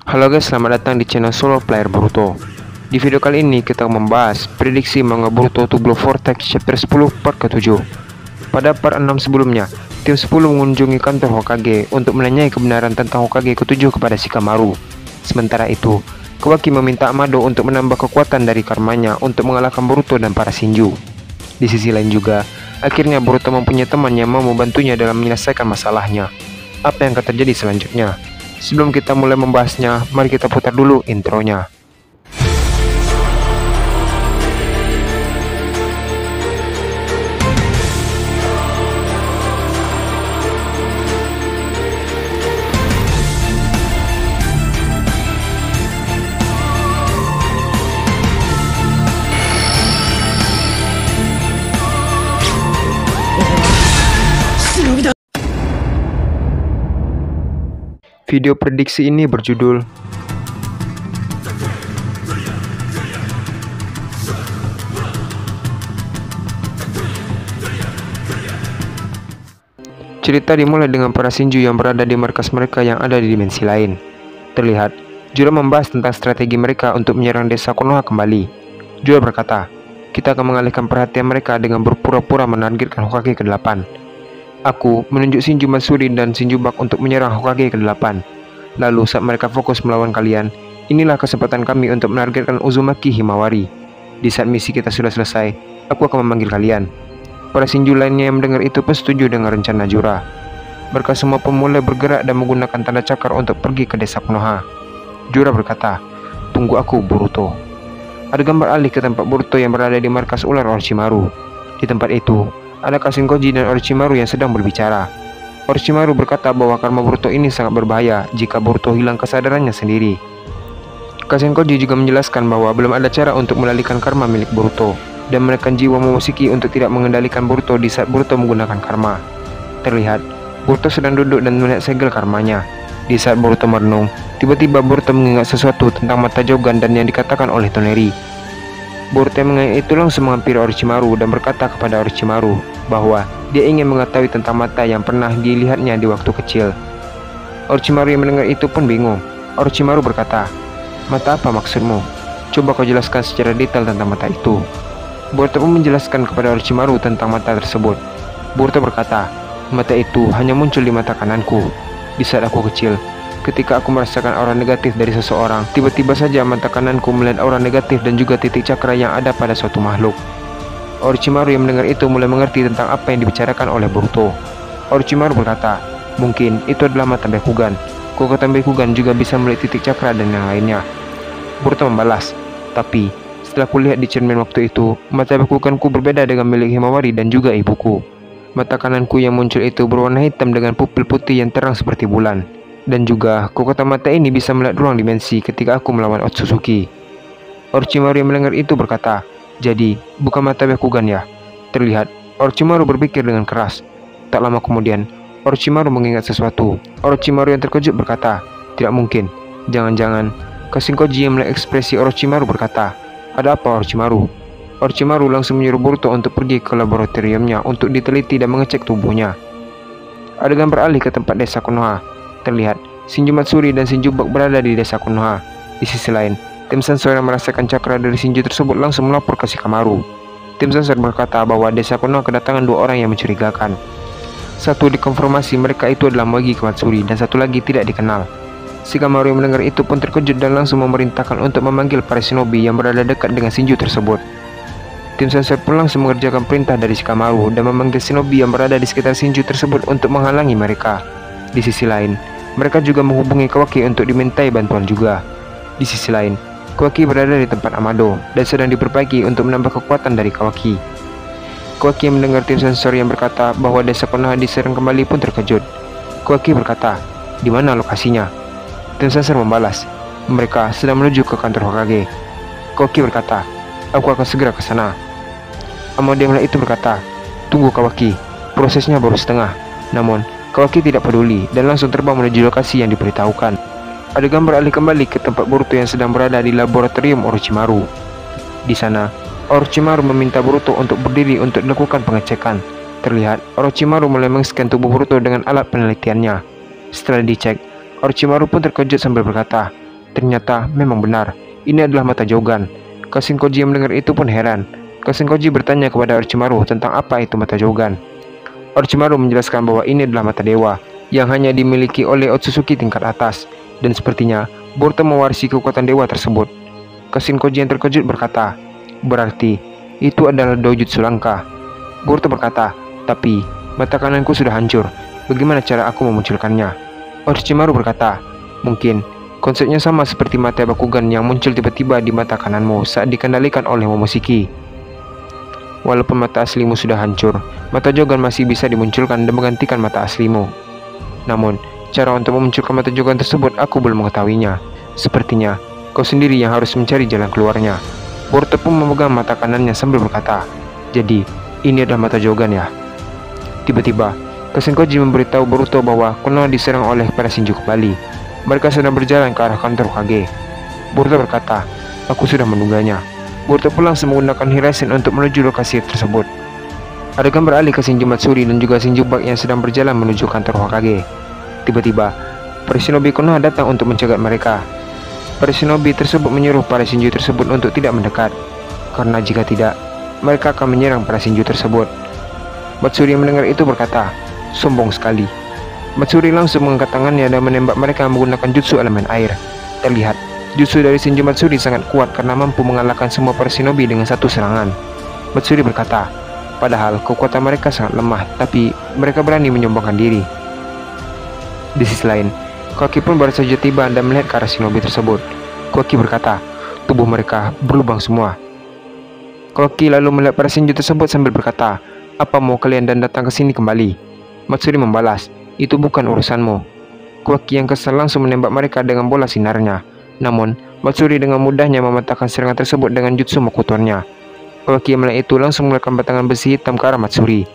Halo guys, selamat datang di channel Solo Player Boruto. Di video kali ini kita membahas prediksi manga Boruto to Blue Vortex chapter 10 part ke-7. Pada part 6 sebelumnya, tim 10 mengunjungi kantor Hokage untuk menanyai kebenaran tentang Hokage ke-7 kepada Shikamaru. Sementara itu, Kawaki meminta Amado untuk menambah kekuatan dari karmanya untuk mengalahkan Boruto dan para Shinju. Di sisi lain juga, akhirnya Boruto mempunyai teman yang mau membantunya dalam menyelesaikan masalahnya. Apa yang akan terjadi selanjutnya? Sebelum kita mulai membahasnya, mari kita putar dulu intronya. Video prediksi ini berjudul Cerita dimulai dengan para Shinju yang berada di markas mereka yang ada di dimensi lain. Terlihat, Jura membahas tentang strategi mereka untuk menyerang desa Konoha kembali. Jura berkata, kita akan mengalihkan perhatian mereka dengan berpura-pura menargetkan Hokage ke-8. Aku menunjuk Shinju Matsuri dan Shinju Bak untuk menyerang Hokage ke-8. Lalu saat mereka fokus melawan kalian, inilah kesempatan kami untuk menargetkan Uzumaki Himawari. Di saat misi kita sudah selesai, aku akan memanggil kalian. Para Shinju lainnya yang mendengar itu pun setuju dengan rencana Jura. Mereka semua pun mulai bergerak dan menggunakan tanda cakar untuk pergi ke desa Konoha. Jura berkata, tunggu aku Boruto. Ada gambar alih ke tempat Boruto yang berada di markas ular Orochimaru. Di tempat itu, ada Kashinkoji dan Orochimaru yang sedang berbicara. Orochimaru berkata bahwa karma Boruto ini sangat berbahaya jika Boruto hilang kesadarannya sendiri. Kashinkoji juga menjelaskan bahwa belum ada cara untuk mengendalikan karma milik Boruto dan menekan jiwa Momoshiki untuk tidak mengendalikan Boruto di saat Boruto menggunakan karma. Terlihat, Boruto sedang duduk dan melihat segel karmanya. Di saat Boruto merenung, tiba-tiba Boruto mengingat sesuatu tentang mata Jogan dan yang dikatakan oleh Toneri. Boruto yang mengingat itu langsung menghampiri Orochimaru dan berkata kepada Orochimaru bahwa dia ingin mengetahui tentang mata yang pernah dilihatnya di waktu kecil. Orochimaru yang mendengar itu pun bingung. Orochimaru berkata, mata apa maksudmu? Coba kau jelaskan secara detail tentang mata itu. Boruto pun menjelaskan kepada Orochimaru tentang mata tersebut. Boruto berkata, mata itu hanya muncul di mata kananku. Di saat aku kecil, ketika aku merasakan aura negatif dari seseorang, tiba-tiba saja mata kananku melihat aura negatif dan juga titik cakra yang ada pada suatu makhluk. Orochimaru yang mendengar itu mulai mengerti tentang apa yang dibicarakan oleh Boruto. Orochimaru berkata, mungkin itu adalah mata Byakugan. Kekuatan Byakugan juga bisa melihat titik cakra dan yang lainnya. Boruto membalas, tapi setelah kulihat di cermin waktu itu, mata Byakuganku berbeda dengan milik Himawari dan juga ibuku. Mata kananku yang muncul itu berwarna hitam dengan pupil putih yang terang seperti bulan. Dan juga, kekuatan mata ini bisa melihat ruang dimensi ketika aku melawan Otsutsuki. Orochimaru yang mendengar itu berkata, jadi, bukan mata Byakugan ya? Terlihat, Orochimaru berpikir dengan keras. Tak lama kemudian, Orochimaru mengingat sesuatu. Orochimaru yang terkejut berkata, tidak mungkin. Jangan-jangan, Kashinkoji yang melihat ekspresi Orochimaru berkata, ada apa Orochimaru? Orochimaru langsung menyuruh Boruto untuk pergi ke laboratoriumnya untuk diteliti dan mengecek tubuhnya. Ada gambar alih ke tempat desa Konoha. Terlihat, Shinju Matsuri dan Shinju Bak berada di desa Konoha. Di sisi lain, tim sensor yang merasakan cakra dari Shinju tersebut langsung melapor ke Shikamaru. Tim sensor berkata bahwa desa Konoha kedatangan dua orang yang mencurigakan. Satu dikonfirmasi mereka itu adalah Moegi Matsuri dan satu lagi tidak dikenal. Shikamaru yang mendengar itu pun terkejut dan langsung memerintahkan untuk memanggil para shinobi yang berada dekat dengan Shinju tersebut. Tim sensor pun langsung mengerjakan perintah dari Shikamaru dan memanggil shinobi yang berada di sekitar Shinju tersebut untuk menghalangi mereka. Di sisi lain, mereka juga menghubungi Kawaki untuk dimintai bantuan juga. Di sisi lain, Kawaki berada di tempat Amado dan sedang diperbaiki untuk menambah kekuatan dari Kawaki. Kawaki yang mendengar tim sensor yang berkata bahwa desa Konoha diserang kembali pun terkejut. Kawaki berkata, di mana lokasinya? Tim sensor membalas, mereka sedang menuju ke kantor Hokage. Kawaki berkata, aku akan segera ke sana. Amado yang melihat itu berkata, tunggu Kawaki, prosesnya baru setengah. Namun, Kawaki tidak peduli dan langsung terbang menuju lokasi yang diberitahukan. Ada gambar alih kembali ke tempat Boruto yang sedang berada di laboratorium Orochimaru. Di sana, Orochimaru meminta Boruto untuk berdiri untuk dilakukan pengecekan. Terlihat, Orochimaru mulai meng-scan tubuh Boruto dengan alat penelitiannya. Setelah dicek, Orochimaru pun terkejut sambil berkata, Ternyata memang benar, ini adalah mata Jogan. Kashinkoji yang mendengar itu pun heran. Kashinkoji bertanya kepada Orochimaru tentang apa itu mata Jogan. Orochimaru menjelaskan bahwa ini adalah mata dewa yang hanya dimiliki oleh Otsutsuki tingkat atas, dan sepertinya Boruto mewarisi kekuatan dewa tersebut. Kashinkoji yang terkejut berkata, "Berarti itu adalah dojutsu langka." Boruto berkata, "Tapi mata kananku sudah hancur. Bagaimana cara aku memunculkannya?" Orochimaru berkata, "Mungkin konsepnya sama seperti mata Bakugan yang muncul tiba-tiba di mata kananmu saat dikendalikan oleh Momoshiki. Walaupun mata aslimu sudah hancur, mata Jogan masih bisa dimunculkan dan menggantikan mata aslimu. Namun, cara untuk memunculkan mata Jogan tersebut aku belum mengetahuinya. Sepertinya kau sendiri yang harus mencari jalan keluarnya." Boruto pun memegang mata kanannya sambil berkata, "Jadi, ini adalah mata Jogan ya?" Tiba-tiba, Kashinkoji memberitahu Boruto bahwa Konoha diserang oleh para Shinju kembali. Mereka sedang berjalan ke arah kantor Hokage. Boruto berkata, "Aku sudah mendugganya." Boruto pun langsung menggunakan Hiraisen untuk menuju lokasi tersebut. Adegan beralih ke Shinju Matsuri dan juga Shinju Bak yang sedang berjalan menuju kantor Hokage. Tiba-tiba, para shinobi Konoha datang untuk mencegat mereka. Para shinobi tersebut menyuruh para Shinju tersebut untuk tidak mendekat, karena jika tidak, mereka akan menyerang para Shinju tersebut. Matsuri yang mendengar itu berkata, "Sombong sekali." Matsuri langsung mengangkat tangannya dan menembak mereka menggunakan jutsu elemen air. Terlihat, jutsu dari Shinju Matsuri sangat kuat karena mampu mengalahkan semua para shinobi dengan satu serangan. Matsuri berkata, padahal kekuatan mereka sangat lemah, tapi mereka berani menyombongkan diri. Di sisi lain, Koki pun baru saja tiba dan melihat ke arah shinobi tersebut. Koki berkata, tubuh mereka berlubang semua. Koki lalu melihat para Shinju tersebut sambil berkata, "Apa mau kalian dan datang ke sini kembali?" Matsuri membalas, "Itu bukan urusanmu." Koki yang kesal langsung menembak mereka dengan bola sinarnya. Namun, Matsuri dengan mudahnya mematahkan serangan tersebut dengan jutsu Mokutonnya. Koki yang melihat itu langsung mengeluarkan batangan besi hitam ke arah Matsuri.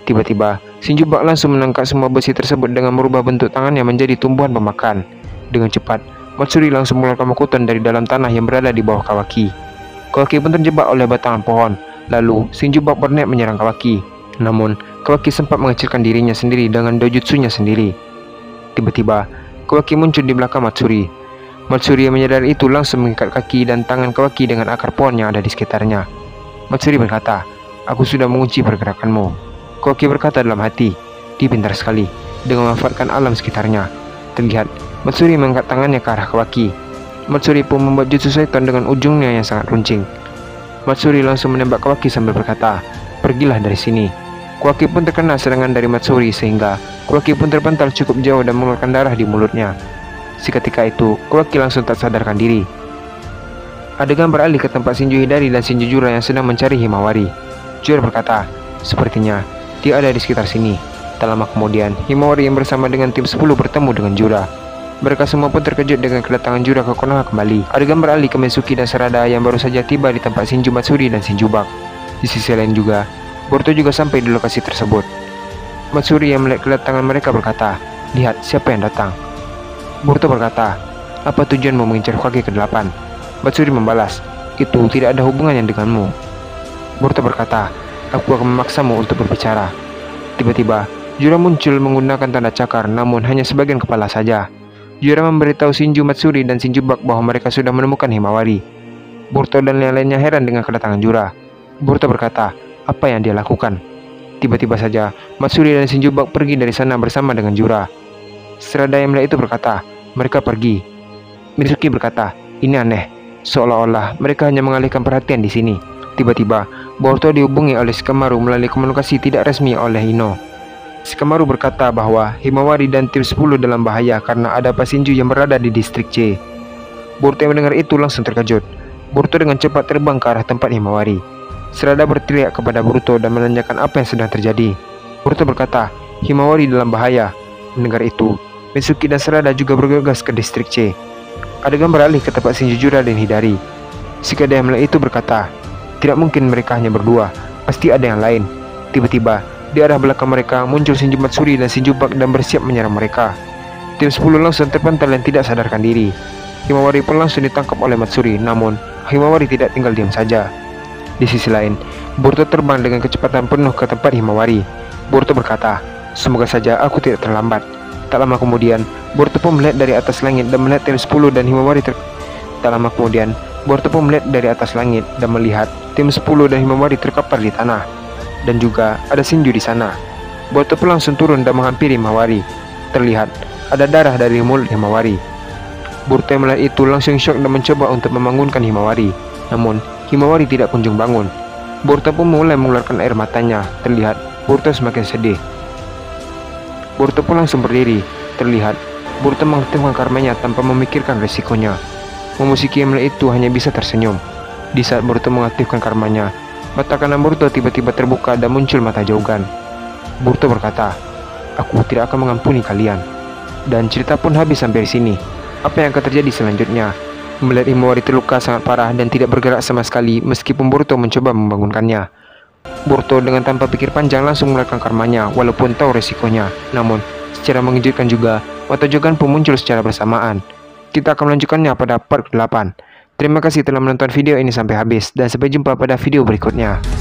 Tiba-tiba, Shinju Bak langsung menangkap semua besi tersebut dengan merubah bentuk tangannya menjadi tumbuhan pemakan. Dengan cepat, Matsuri langsung mengeluarkan Mokuton dari dalam tanah yang berada di bawah Kawaki. Kawaki pun terjebak oleh batangan pohon. Lalu, Shinju Bak berniat menyerang Kawaki. Namun, Kawaki sempat mengecilkan dirinya sendiri dengan dojutsunya sendiri. Tiba-tiba, Kawaki muncul di belakang Matsuri. Matsuri yang menyadari itu langsung mengikat kaki dan tangan Kawaki dengan akar pohon yang ada di sekitarnya. Matsuri berkata, "Aku sudah mengunci pergerakanmu." Kawaki berkata dalam hati, "Dia pintar sekali dengan memanfaatkan alam sekitarnya." Terlihat, Matsuri mengangkat tangannya ke arah Kawaki. Matsuri pun membuat jutsu Saiton dengan ujungnya yang sangat runcing. Matsuri langsung menembak Kawaki sambil berkata, "Pergilah dari sini." Kawaki pun terkena serangan dari Matsuri sehingga Kawaki pun terpental cukup jauh dan mengeluarkan darah di mulutnya. Seketika itu, Kawaki langsung tak sadarkan diri. Adegan beralih ke tempat Shinju Hidari dan Shinju Jura yang sedang mencari Himawari. Jura berkata, "Sepertinya dia ada di sekitar sini." Tak lama kemudian, Himawari yang bersama dengan tim 10 bertemu dengan Jura. Mereka semua pun terkejut dengan kedatangan Jura ke Konoha kembali. Adegan beralih ke Mitsuki dan Sarada yang baru saja tiba di tempat Shinju Matsuri dan Shinju Bak. Di sisi lain juga, Boruto juga sampai di lokasi tersebut. Matsuri yang melihat kedatangan mereka berkata, "Lihat siapa yang datang." Boruto berkata, "Apa tujuanmu mengincar Hokage ke-8? Matsuri membalas, "Itu tidak ada hubungannya denganmu." Boruto berkata, "Aku akan memaksamu untuk berbicara." Tiba-tiba, Jura muncul menggunakan tanda cakar, namun hanya sebagian kepala saja. Jura memberitahu Shinju Matsuri dan Shinju Bak bahwa mereka sudah menemukan Himawari. Boruto dan yang lainnya heran dengan kedatangan Jura. Boruto berkata, apa yang dia lakukan? Tiba-tiba saja, Matsuri dan Shinju Bak pergi dari sana bersama dengan Jura. Sarada yang melihat itu berkata, "Mereka pergi." Mitsuki berkata, "Ini aneh, seolah-olah mereka hanya mengalihkan perhatian di sini." Tiba-tiba, Boruto dihubungi oleh Shikamaru melalui komunikasi tidak resmi oleh Ino. Shikamaru berkata bahwa Himawari dan tim 10 dalam bahaya karena ada Shinju yang berada di distrik C. Boruto yang mendengar itu langsung terkejut. Boruto dengan cepat terbang ke arah tempat Himawari. Sarada berteriak kepada Boruto dan menanyakan apa yang sedang terjadi. Boruto berkata, "Himawari dalam bahaya." Mendengar itu, Mitsuki dan Sarada juga bergegas ke distrik C. Adegan beralih ke tempat Shinju Jura dan Hidari. Shikada yang melihat itu berkata, "Tidak mungkin mereka hanya berdua, pasti ada yang lain." Tiba-tiba, di arah belakang mereka muncul Shinju Matsuri dan Shinju Bak dan bersiap menyerang mereka. Tim 10 langsung terpental dan tidak sadarkan diri. Himawari pun langsung ditangkap oleh Matsuri, namun Himawari tidak tinggal diam saja. Di sisi lain, Boruto terbang dengan kecepatan penuh ke tempat Himawari. Boruto berkata, "Semoga saja aku tidak terlambat." Tak lama kemudian, Boruto pun melihat dari atas langit dan melihat tim 10 dan Himawari terkapar di tanah. Dan juga ada Shinju di sana. Boruto pun langsung turun dan menghampiri Himawari. Terlihat ada darah dari mulut Himawari. Boruto yang melihat itu langsung shock dan mencoba untuk membangunkan Himawari. Namun, Himawari tidak kunjung bangun. Boruto pun mulai mengeluarkan air matanya. Terlihat Boruto semakin sedih. Boruto pun langsung berdiri. Terlihat Boruto mengaktifkan karmanya tanpa memikirkan resikonya. Memusiki yang melihat itu hanya bisa tersenyum. Di saat Boruto mengaktifkan karmanya, mata kanan Boruto tiba-tiba terbuka dan muncul mata Jougan. Boruto berkata, "Aku tidak akan mengampuni kalian." Dan cerita pun habis sampai di sini. Apa yang akan terjadi selanjutnya? Melihat Himawari terluka sangat parah dan tidak bergerak sama sekali meskipun Boruto mencoba membangunkannya. Boruto dengan tanpa pikir panjang langsung mengeluarkan karmanya walaupun tahu resikonya. Namun, secara mengejutkan juga, mata Jougan pun muncul secara bersamaan. Kita akan melanjutkannya pada part ke-8. Terima kasih telah menonton video ini sampai habis dan sampai jumpa pada video berikutnya.